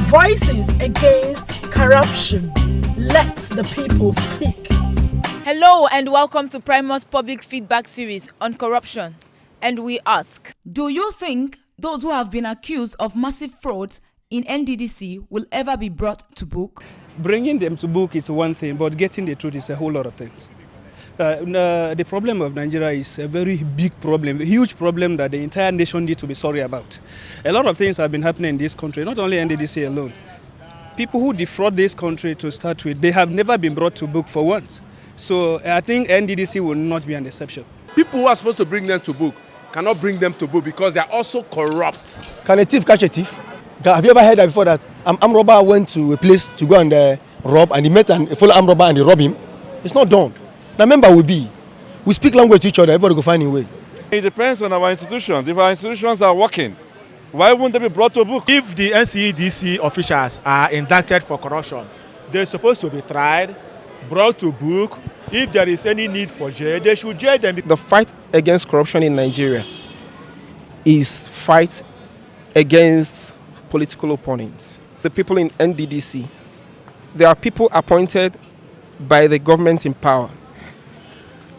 Voices against corruption. Let the people speak. Hello and welcome to Primus Public Feedback Series on corruption. And we ask, do you think those who have been accused of massive frauds in NDDC will ever be brought to book? Bringing them to book is one thing, but getting the truth is a whole lot of things. The problem of Nigeria is a very big problem, a huge problem that the entire nation needs to be sorry about. A lot of things have been happening in this country, not only NDDC alone. People who defraud this country to start with, they have never been brought to book for once. So I think NDDC will not be an exception. People who are supposed to bring them to book cannot bring them to book because they are also corrupt. Can a thief catch a thief? Have you ever heard that before, that an armed robber went to a place to go and rob, and he met a fellow armed robber and he robbed him? It's not done. Now, member will be. We speak language to each other, everybody will find a way. It depends on our institutions. If our institutions are working, why wouldn't they be brought to book? If the NDDC officials are indicted for corruption, they're supposed to be tried, brought to book. If there is any need for jail, they should jail them. The fight against corruption in Nigeria is fight against political opponents. The people in NDDC, they are people appointed by the government in power,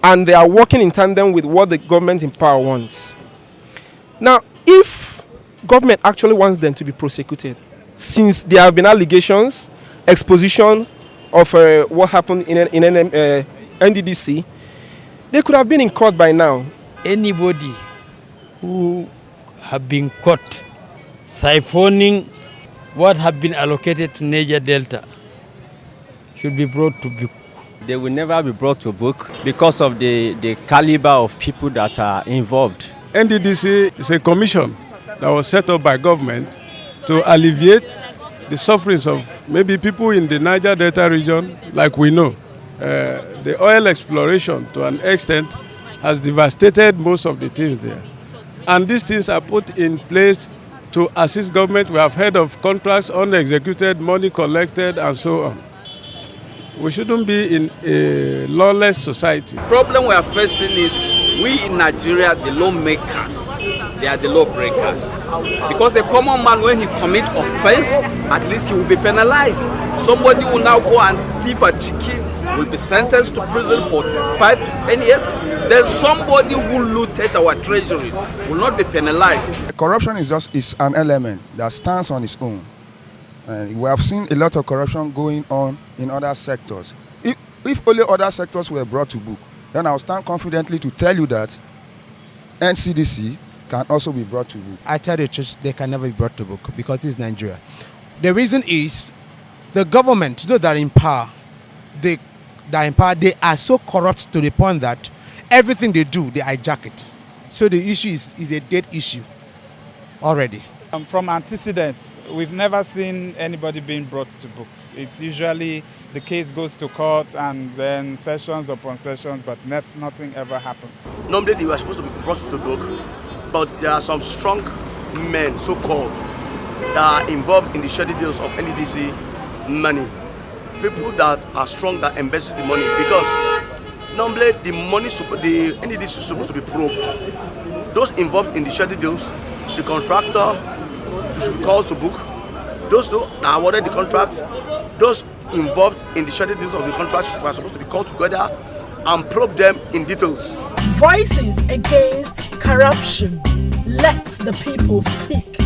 and they are working in tandem with what the government in power wants. Now, if government actually wants them to be prosecuted, since there have been allegations, expositions of what happened in NDDC, they could have been in court by now. Anybody who have been caught siphoning what have been allocated to Niger Delta should be brought to book. They will never be brought to book because of the caliber of people that are involved. NDDC is a commission that was set up by government to alleviate the sufferings of maybe people in the Niger Delta region. Like we know, the oil exploration to an extent has devastated most of the things there. And these things are put in place to assist government. We have heard of contracts unexecuted, money collected, and so on. We shouldn't be in a lawless society. The problem we are facing is we in Nigeria, the lawmakers, they are the lawbreakers. Because a common man, when he commits offense, at least he will be penalized. Somebody will now go and thief a chicken, will be sentenced to prison for 5 to 10 years. Then somebody who looted our treasury will not be penalized. Corruption is an element that stands on its own. And we have seen a lot of corruption going on in other sectors. If only other sectors were brought to book, then I'll stand confidently to tell you that NDDC can also be brought to book. I tell you the truth, they can never be brought to book because it's Nigeria. The reason is the government, those that are in power, they are so corrupt to the point that everything they do, they hijack it. So the issue is a dead issue already. From antecedents, we've never seen anybody being brought to book. It's usually the case goes to court and then sessions upon sessions, but nothing ever happens. Normally they were supposed to be brought to book, but there are some strong men, so-called, that are involved in the shady deals of NDDC money. People that are strong that invest the money, because normally the NDDC is supposed to be probed. Those involved in the shady deals, the contractor, should be called to book. Those who are awarded the contract, those involved in the shady deals of the contract are supposed to be called together and probe them in details. Voices against corruption. Let the people speak.